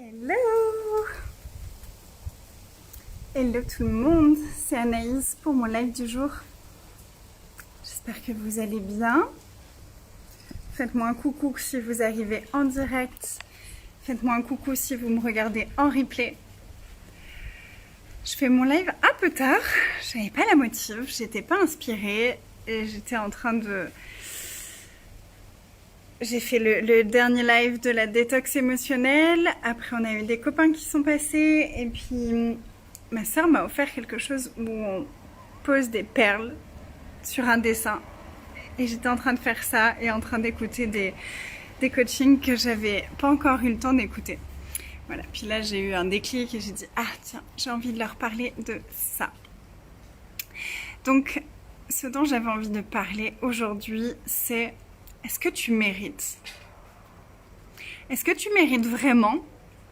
Hello! Hello tout le monde, c'est Anaïs pour mon live du jour. J'espère que vous allez bien. Faites-moi un coucou si vous arrivez en direct. Faites-moi un coucou si vous me regardez en replay. Je fais mon live un peu tard, j'avais pas la motive, j'étais pas inspirée et j'étais en train de... J'ai fait le dernier live de la détox émotionnelle. Après, on a eu des copains qui sont passés. Et puis, ma sœur m'a offert quelque chose où on pose des perles sur un dessin. Et j'étais en train de faire ça et en train d'écouter des coachings que j'avais pas encore eu le temps d'écouter. Voilà. Puis là, j'ai eu un déclic et j'ai dit, ah tiens, j'ai envie de leur parler de ça. Donc, ce dont j'avais envie de parler aujourd'hui, c'est... Est-ce que tu mérites? Est-ce que tu mérites vraiment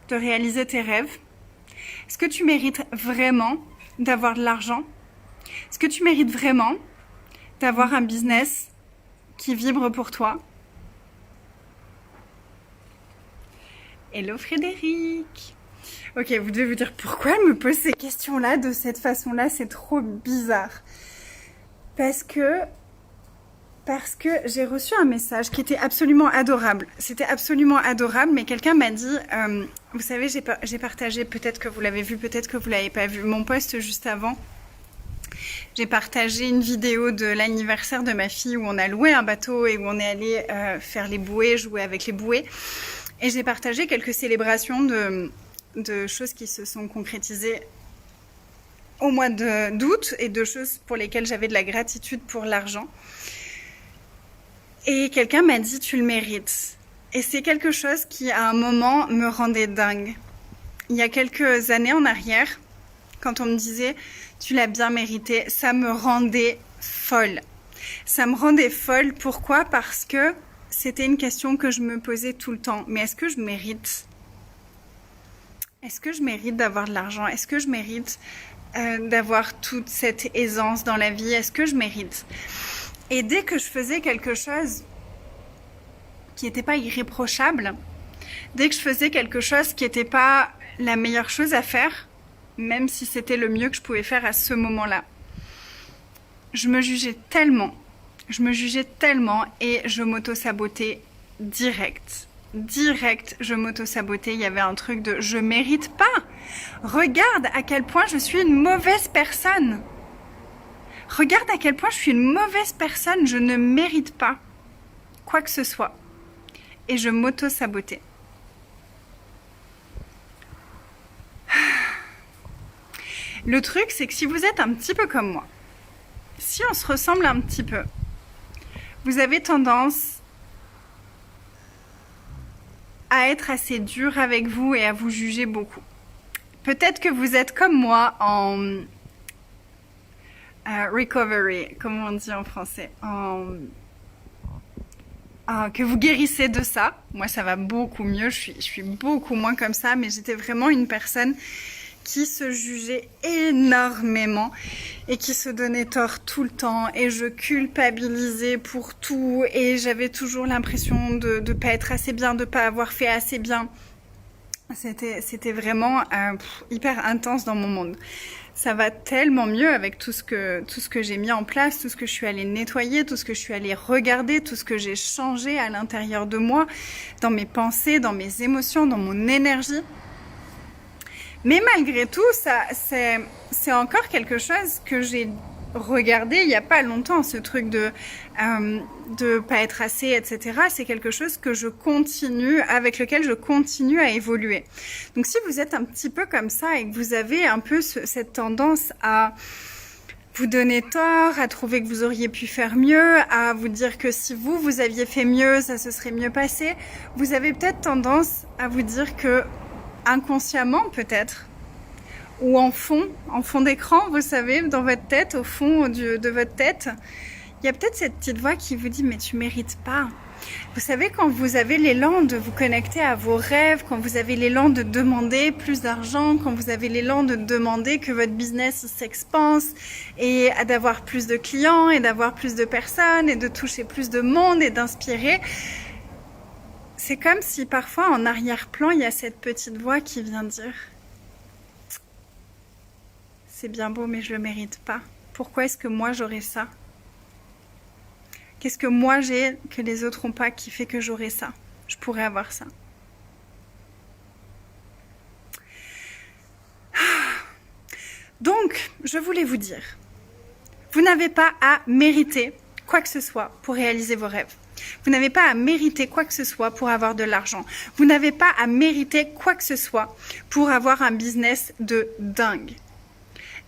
de réaliser tes rêves? Est-ce que tu mérites vraiment d'avoir de l'argent? Est-ce que tu mérites vraiment d'avoir un business qui vibre pour toi? Hello Frédéric! Ok, vous devez vous dire pourquoi elle me pose ces questions-là de cette façon-là, c'est trop bizarre. Parce que j'ai reçu un message qui était absolument adorable. C'était absolument adorable, mais quelqu'un m'a dit, vous savez, j'ai partagé, peut-être que vous l'avez vu, peut-être que vous l'avez pas vu, mon post juste avant. J'ai partagé une vidéo de l'anniversaire de ma fille où on a loué un bateau et où on est allé faire les bouées, jouer avec les bouées. Et j'ai partagé quelques célébrations de choses qui se sont concrétisées au mois d'août et de choses pour lesquelles j'avais de la gratitude pour l'argent. Et quelqu'un m'a dit, tu le mérites. Et c'est quelque chose qui, à un moment, me rendait dingue. Il y a quelques années en arrière, quand on me disait, tu l'as bien mérité, ça me rendait folle. Ça me rendait folle. Pourquoi? Parce que c'était une question que je me posais tout le temps. Mais est-ce que je mérite? Est-ce que je mérite d'avoir de l'argent? Est-ce que je mérite d'avoir toute cette aisance dans la vie? Est-ce que je mérite? Et dès que je faisais quelque chose qui n'était pas irréprochable, dès que je faisais quelque chose qui n'était pas la meilleure chose à faire, même si c'était le mieux que je pouvais faire à ce moment-là, je me jugeais tellement et je m'auto-sabotais direct. Direct, je m'auto-sabotais, il y avait un truc de « je mérite pas ». Regarde à quel point je suis une mauvaise personne. Regarde à quel point je suis une mauvaise personne, je ne mérite pas quoi que ce soit. Et je m'auto-sabotais. Le truc, c'est que si vous êtes un petit peu comme moi, si on se ressemble un petit peu, vous avez tendance à être assez dur avec vous et à vous juger beaucoup. Peut-être que vous êtes comme moi en... recovery, comment on dit en français, que vous guérissez de ça. Moi, ça va beaucoup mieux, je suis beaucoup moins comme ça, mais j'étais vraiment une personne qui se jugeait énormément et qui se donnait tort tout le temps, et je culpabilisais pour tout, et j'avais toujours l'impression de ne pas être assez bien, de ne pas avoir fait assez bien. C'était vraiment hyper intense dans mon monde. Ça va tellement mieux avec tout ce que j'ai mis en place, tout ce que je suis allée nettoyer, tout ce que je suis allée regarder, tout ce que j'ai changé à l'intérieur de moi, dans mes pensées, dans mes émotions, dans mon énergie. Mais malgré tout, c'est encore quelque chose que j'ai regardé il n'y a pas longtemps, ce truc de pas être assez, etc. C'est quelque chose que avec lequel je continue à évoluer. Donc si vous êtes un petit peu comme ça et que vous avez un peu cette tendance à vous donner tort, à trouver que vous auriez pu faire mieux, à vous dire que si vous aviez fait mieux, ça se serait mieux passé, vous avez peut-être tendance à vous dire que inconsciemment peut-être, ou en fond d'écran, vous savez, dans votre tête, au fond de votre tête, il y a peut-être cette petite voix qui vous dit « mais tu mérites pas ». Vous savez, quand vous avez l'élan de vous connecter à vos rêves, quand vous avez l'élan de demander plus d'argent, quand vous avez l'élan de demander que votre business s'expanse et d'avoir plus de clients et d'avoir plus de personnes et de toucher plus de monde et d'inspirer, c'est comme si parfois en arrière-plan, il y a cette petite voix qui vient dire « C'est bien beau, mais je le mérite pas. Pourquoi est-ce que moi j'aurais ça? Qu'est-ce que moi j'ai que les autres n'ont pas qui fait que j'aurais ça? Je pourrais avoir ça. » Donc, je voulais vous dire, vous n'avez pas à mériter quoi que ce soit pour réaliser vos rêves. Vous n'avez pas à mériter quoi que ce soit pour avoir de l'argent. Vous n'avez pas à mériter quoi que ce soit pour avoir un business de dingue.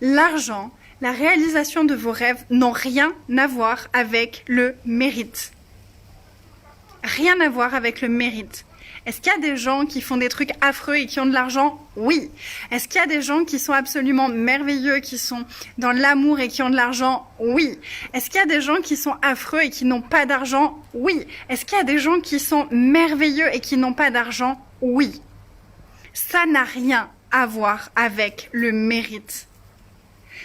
L'argent, la réalisation de vos rêves n'ont rien à voir avec le mérite. Rien à voir avec le mérite. Est-ce qu'il y a des gens qui font des trucs affreux et qui ont de l'argent? Oui. Est-ce qu'il y a des gens qui sont absolument merveilleux, qui sont dans l'amour et qui ont de l'argent? Oui. Est-ce qu'il y a des gens qui sont affreux et qui n'ont pas d'argent? Oui. Est-ce qu'il y a des gens qui sont merveilleux et qui n'ont pas d'argent? Oui. Ça n'a rien à voir avec le mérite.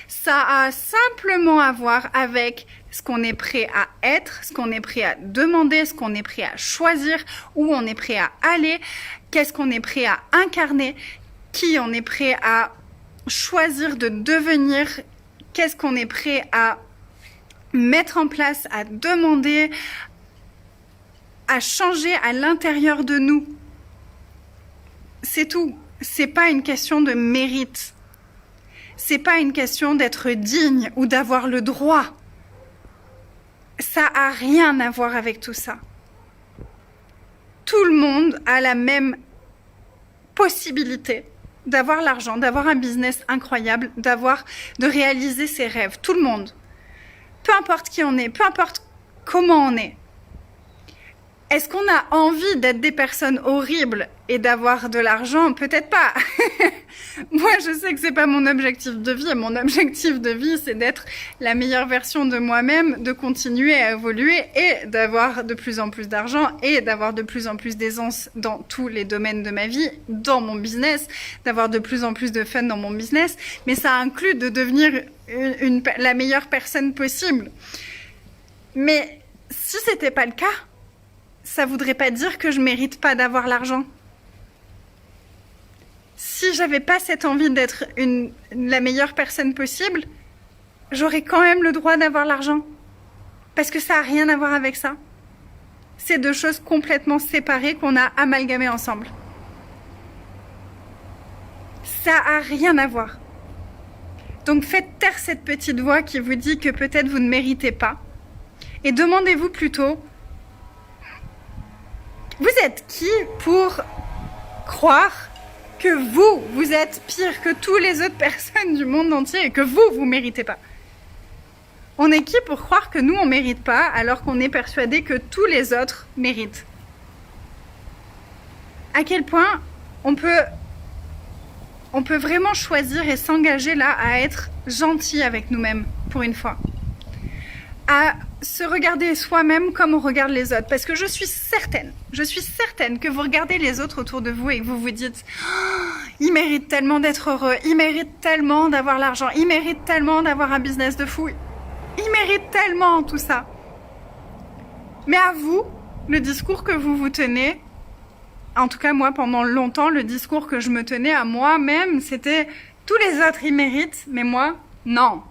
Ça a simplement à voir avec ce qu'on est prêt à être, ce qu'on est prêt à demander, ce qu'on est prêt à choisir, où on est prêt à aller, qu'est-ce qu'on est prêt à incarner, qui on est prêt à choisir de devenir, qu'est-ce qu'on est prêt à mettre en place, à demander, à changer à l'intérieur de nous. C'est tout. C'est pas une question de mérite. C'est pas une question d'être digne ou d'avoir le droit. Ça a rien à voir avec tout ça. Tout le monde a la même possibilité d'avoir l'argent, d'avoir un business incroyable, de réaliser ses rêves. Tout le monde. Peu importe qui on est, peu importe comment on est. Est-ce qu'on a envie d'être des personnes horribles et d'avoir de l'argent? Peut-être pas. Moi, je sais que c'est pas mon objectif de vie. Mon objectif de vie, c'est d'être la meilleure version de moi-même, de continuer à évoluer et d'avoir de plus en plus d'argent et d'avoir de plus en plus d'aisance dans tous les domaines de ma vie, dans mon business, d'avoir de plus en plus de fun dans mon business. Mais ça inclut de devenir la meilleure personne possible. Mais si c'était pas le cas, ça voudrait pas dire que je mérite pas d'avoir l'argent. Si j'avais pas cette envie d'être la meilleure personne possible, j'aurais quand même le droit d'avoir l'argent. Parce que ça a rien à voir avec ça. C'est deux choses complètement séparées qu'on a amalgamées ensemble. Ça a rien à voir. Donc faites taire cette petite voix qui vous dit que peut-être vous ne méritez pas. Et demandez-vous plutôt, vous êtes qui pour croire que vous êtes pire que toutes les autres personnes du monde entier et que vous méritez pas? On est qui pour croire que nous, on mérite pas alors qu'on est persuadé que tous les autres méritent? À quel point on peut vraiment choisir et s'engager là à être gentil avec nous-mêmes pour une fois. À se regarder soi-même comme on regarde les autres. Parce que je suis certaine que vous regardez les autres autour de vous et que vous vous dites oh, ils méritent tellement d'être heureux, ils méritent tellement d'avoir l'argent, ils méritent tellement d'avoir un business de fou, ils méritent tellement tout ça. Mais à vous, le discours que vous vous tenez, en tout cas moi pendant longtemps, le discours que je me tenais à moi-même, c'était tous les autres ils méritent, mais moi, non.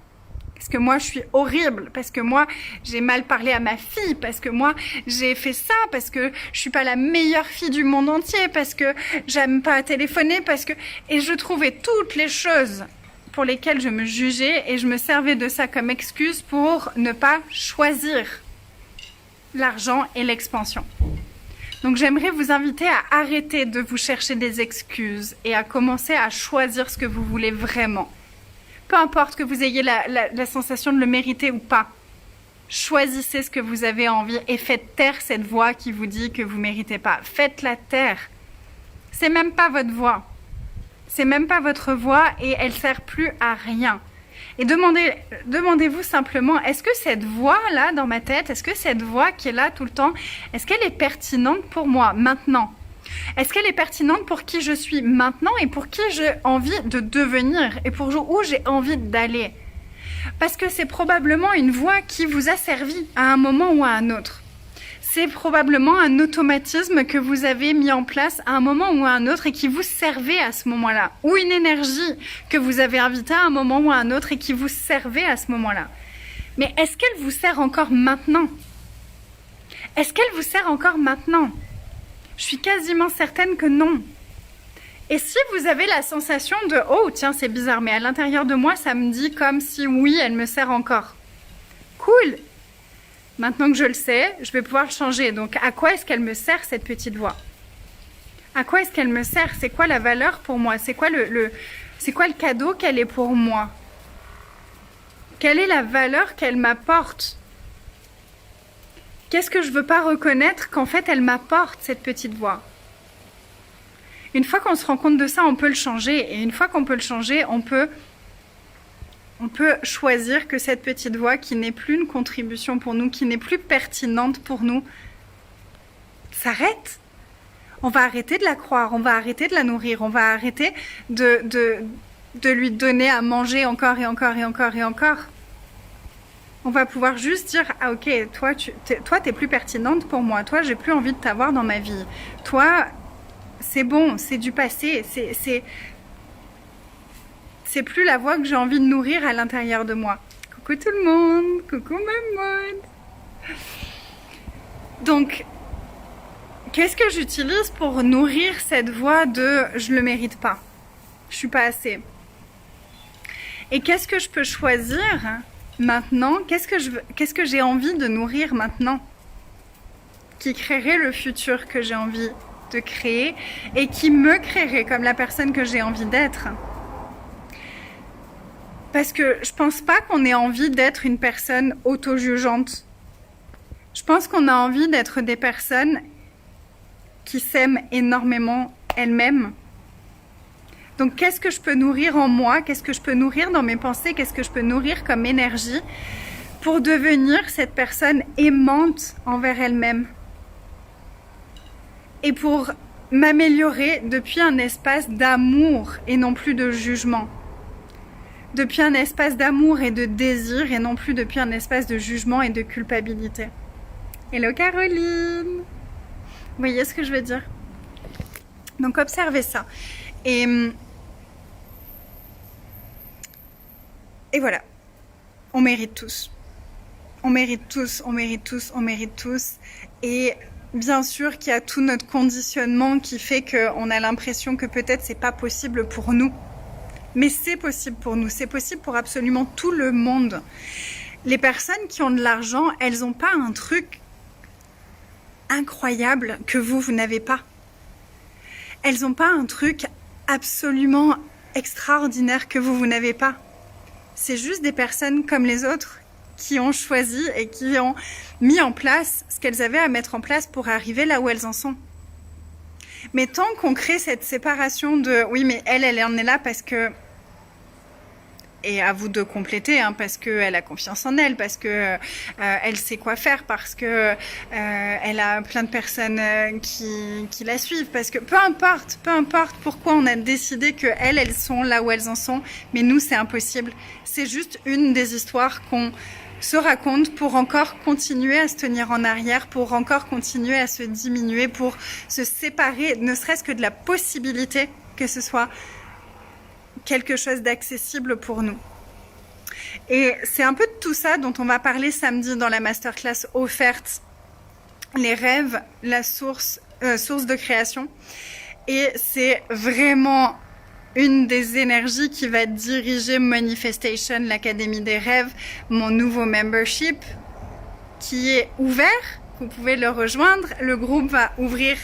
Parce que moi, je suis horrible, parce que moi, j'ai mal parlé à ma fille, parce que moi, j'ai fait ça, parce que je suis pas la meilleure fille du monde entier, parce que j'aime pas téléphoner, parce que... Et je trouvais toutes les choses pour lesquelles je me jugeais et je me servais de ça comme excuse pour ne pas choisir l'argent et l'expansion. Donc j'aimerais vous inviter à arrêter de vous chercher des excuses et à commencer à choisir ce que vous voulez vraiment. Peu importe que vous ayez la sensation de le mériter ou pas. Choisissez ce que vous avez envie et faites taire cette voix qui vous dit que vous ne méritez pas. Faites-la taire. C'est même pas votre voix. C'est même pas votre voix et elle sert plus à rien. Et demandez-vous simplement, est-ce que cette voix-là dans ma tête, est-ce que cette voix qui est là tout le temps, est-ce qu'elle est pertinente pour moi maintenant ? Est-ce qu'elle est pertinente pour qui je suis maintenant et pour qui j'ai envie de devenir et pour où j'ai envie d'aller? Parce que c'est probablement une voie qui vous a servi à un moment ou à un autre. c'est probablement un automatisme que vous avez mis en place à un moment ou à un autre et qui vous servait à ce moment-là. Ou une énergie que vous avez invitée à un moment ou à un autre et qui vous servait à ce moment-là. Mais est-ce qu'elle vous sert encore maintenant? Est-ce qu'elle vous sert encore maintenant? Je suis quasiment certaine que non. Et si vous avez la sensation de « Oh, tiens, c'est bizarre, mais à l'intérieur de moi, ça me dit comme si oui, elle me sert encore. » Cool! Maintenant que je le sais, je vais pouvoir le changer. Donc, à quoi est-ce qu'elle me sert, cette petite voix? À quoi est-ce qu'elle me sert? C'est quoi la valeur pour moi? C'est quoi c'est quoi le cadeau qu'elle est pour moi? Quelle est la valeur qu'elle m'apporte? Qu'est-ce que je veux pas reconnaître qu'en fait, elle m'apporte, cette petite voix? Une fois qu'on se rend compte de ça, on peut le changer. Et une fois qu'on peut le changer, on peut choisir que cette petite voix qui n'est plus une contribution pour nous, qui n'est plus pertinente pour nous, s'arrête. On va arrêter de la croire, on va arrêter de la nourrir, on va arrêter de lui donner à manger encore et encore et encore et encore. On va pouvoir juste dire « Ah ok, toi t'es plus pertinente pour moi, toi j'ai plus envie de t'avoir dans ma vie, toi c'est bon, c'est du passé, c'est plus la voix que j'ai envie de nourrir à l'intérieur de moi. » Coucou tout le monde, coucou maman. Donc, qu'est-ce que j'utilise pour nourrir cette voix de « je le mérite pas, je suis pas assez ». Et qu'est-ce que je peux choisir maintenant? Qu'est-ce que j'ai envie de nourrir maintenant? Qui créerait le futur que j'ai envie de créer et qui me créerait comme la personne que j'ai envie d'être? Parce que je pense pas qu'on ait envie d'être une personne auto-jugeante. Je pense qu'on a envie d'être des personnes qui s'aiment énormément elles-mêmes. Donc qu'est-ce que je peux nourrir en moi? Qu'est-ce que je peux nourrir dans mes pensées? Qu'est-ce que je peux nourrir comme énergie pour devenir cette personne aimante envers elle-même? Et pour m'améliorer depuis un espace d'amour et non plus de jugement. Depuis un espace d'amour et de désir et non plus depuis un espace de jugement et de culpabilité. Hello Caroline! Vous voyez ce que je veux dire? Donc observez ça. Et voilà, on mérite tous. On mérite tous, on mérite tous, on mérite tous. Et bien sûr qu'il y a tout notre conditionnement qui fait qu'on a l'impression que peut-être c'est pas possible pour nous. Mais c'est possible pour nous, c'est possible pour absolument tout le monde. Les personnes qui ont de l'argent, elles n'ont pas un truc incroyable que vous n'avez pas. Elles n'ont pas un truc absolument extraordinaire que vous n'avez pas. C'est juste des personnes comme les autres qui ont choisi et qui ont mis en place ce qu'elles avaient à mettre en place pour arriver là où elles en sont. Mais tant qu'on crée cette séparation de « oui, mais elle en est là parce que… » Et à vous de compléter, hein, parce qu'elle a confiance en elle, parce que elle sait quoi faire, parce que elle a plein de personnes qui la suivent, parce que peu importe pourquoi on a décidé que elles sont là où elles en sont, mais nous c'est impossible. C'est juste une des histoires qu'on se raconte pour encore continuer à se tenir en arrière, pour encore continuer à se diminuer, pour se séparer, ne serait-ce que de la possibilité que ce soit quelque chose d'accessible pour nous. Et c'est un peu de tout ça dont on va parler samedi dans la masterclass offerte. Les rêves, la source de création. Et c'est vraiment une des énergies qui va diriger Manifestation, l'Académie des rêves, mon nouveau membership qui est ouvert. Vous pouvez le rejoindre. Le groupe va ouvrir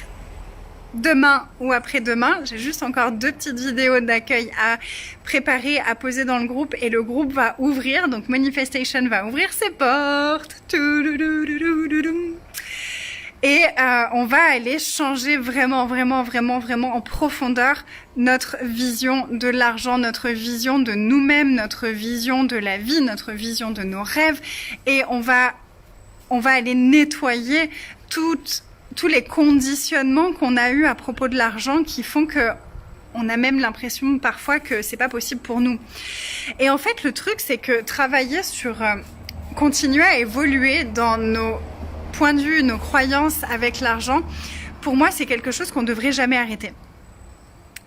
demain ou après-demain. J'ai juste encore 2 petites vidéos d'accueil à préparer, à poser dans le groupe et le groupe va ouvrir. Donc Manifestation va ouvrir ses portes. Et on va aller changer vraiment en profondeur notre vision de l'argent, notre vision de nous-mêmes, notre vision de la vie, notre vision de nos rêves. Et on va aller nettoyer tous les conditionnements qu'on a eus à propos de l'argent qui font que on a même l'impression parfois que c'est pas possible pour nous. Et en fait, le truc, c'est que travailler sur continuer à évoluer dans nos point de vue, nos croyances avec l'argent, pour moi, c'est quelque chose qu'on ne devrait jamais arrêter.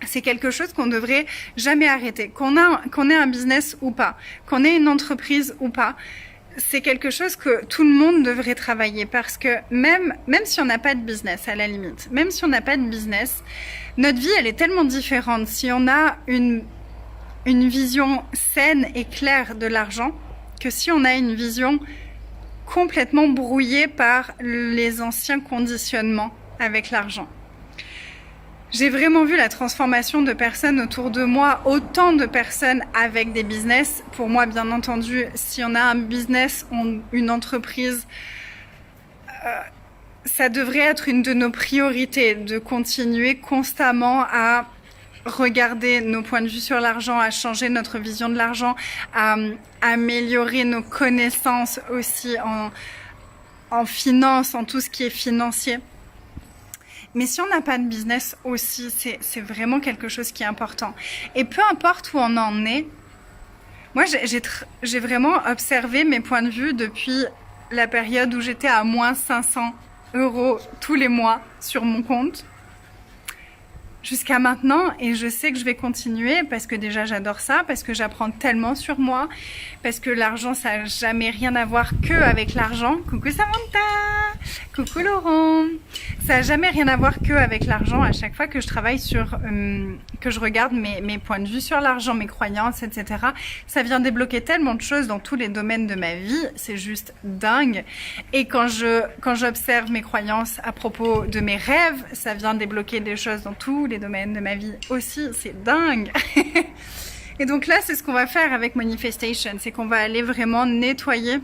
C'est quelque chose qu'on ne devrait jamais arrêter. Qu'on ait un business ou pas, qu'on ait une entreprise ou pas, c'est quelque chose que tout le monde devrait travailler parce que même si on n'a pas de business, à la limite, même si on n'a pas de business, notre vie, elle est tellement différente. Si on a une vision saine et claire de l'argent, que si on a une vision complètement brouillée par les anciens conditionnements avec l'argent. J'ai vraiment vu la transformation de personnes autour de moi, autant de personnes avec des business. Pour moi, bien entendu, si on a un business, une entreprise, ça devrait être une de nos priorités, de continuer constamment à regarder nos points de vue sur l'argent, à changer notre vision de l'argent, à améliorer nos connaissances aussi en finance, en tout ce qui est financier. Mais si on n'a pas de business aussi, c'est vraiment quelque chose qui est important. Et peu importe où on en est, moi j'ai vraiment observé mes points de vue depuis la période où j'étais à moins 500 € tous les mois sur mon compte. Jusqu'à maintenant, et je sais que je vais continuer parce que déjà j'adore ça, parce que j'apprends tellement sur moi, parce que l'argent ça n'a jamais rien à voir que avec l'argent. Coucou Samantha, coucou Laurent. Ça n'a jamais rien à voir que avec l'argent. À chaque fois que je travaille sur, que je regarde mes points de vue sur l'argent, mes croyances, etc. Ça vient débloquer tellement de choses dans tous les domaines de ma vie, c'est juste dingue. Et quand j'observe mes croyances à propos de mes rêves, ça vient débloquer des choses dans tous les domaines de ma vie aussi, c'est dingue. Et donc là, c'est ce qu'on va faire avec Manifestation, c'est qu'on va aller vraiment nettoyer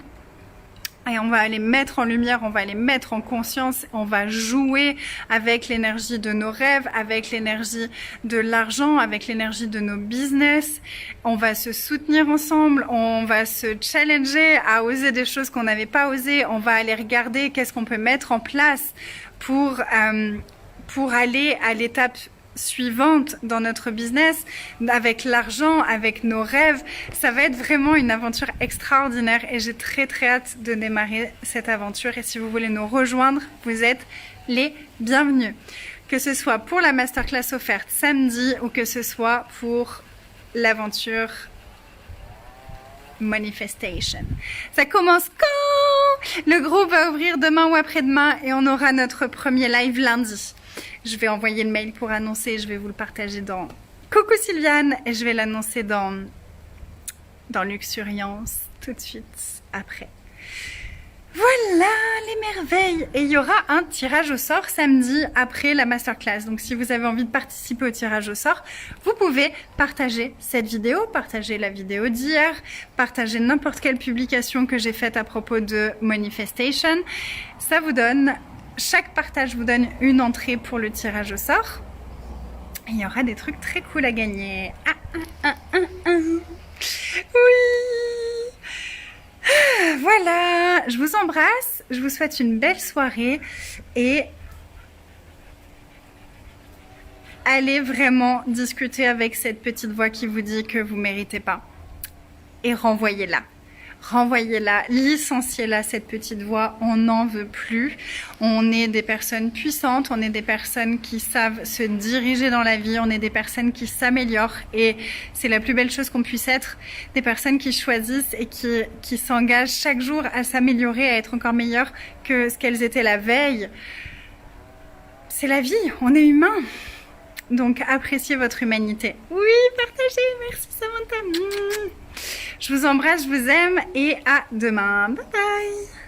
et on va aller mettre en lumière, on va aller mettre en conscience, on va jouer avec l'énergie de nos rêves, avec l'énergie de l'argent, avec l'énergie de nos business. On va se soutenir ensemble, on va se challenger à oser des choses qu'on n'avait pas osé. On va aller regarder qu'est-ce qu'on peut mettre en place pour aller à l'étape suivante dans notre business, avec l'argent, avec nos rêves. Ça va être vraiment une aventure extraordinaire et j'ai très très hâte de démarrer cette aventure. Et si vous voulez nous rejoindre, vous êtes les bienvenus. Que ce soit pour la masterclass offerte samedi ou que ce soit pour l'aventure Manifestation. Ça commence quand? Le groupe va ouvrir demain ou après-demain et on aura notre premier live lundi. Je vais envoyer le mail pour annoncer, je vais vous le partager dans Coucou Sylviane et je vais l'annoncer dans Luxuriance tout de suite après. Voilà les merveilles! Et il y aura un tirage au sort samedi après la masterclass. Donc si vous avez envie de participer au tirage au sort, vous pouvez partager cette vidéo, partager la vidéo d'hier, partager n'importe quelle publication que j'ai faite à propos de Manifestation. Ça vous donne... Chaque partage vous donne une entrée pour le tirage au sort. Et il y aura des trucs très cool à gagner. Oui! Voilà, je vous embrasse, je vous souhaite une belle soirée et allez vraiment discuter avec cette petite voix qui vous dit que vous ne méritez pas. Et renvoyez-la. Renvoyez-la, licenciez-la, cette petite voix, on n'en veut plus. On est des personnes puissantes, on est des personnes qui savent se diriger dans la vie, on est des personnes qui s'améliorent et c'est la plus belle chose qu'on puisse être, des personnes qui choisissent et qui s'engagent chaque jour à s'améliorer, à être encore meilleures que ce qu'elles étaient la veille. C'est la vie, on est humain. Donc appréciez votre humanité. Oui, partagez, merci Samantha. Je vous embrasse, je vous aime et à demain. Bye bye.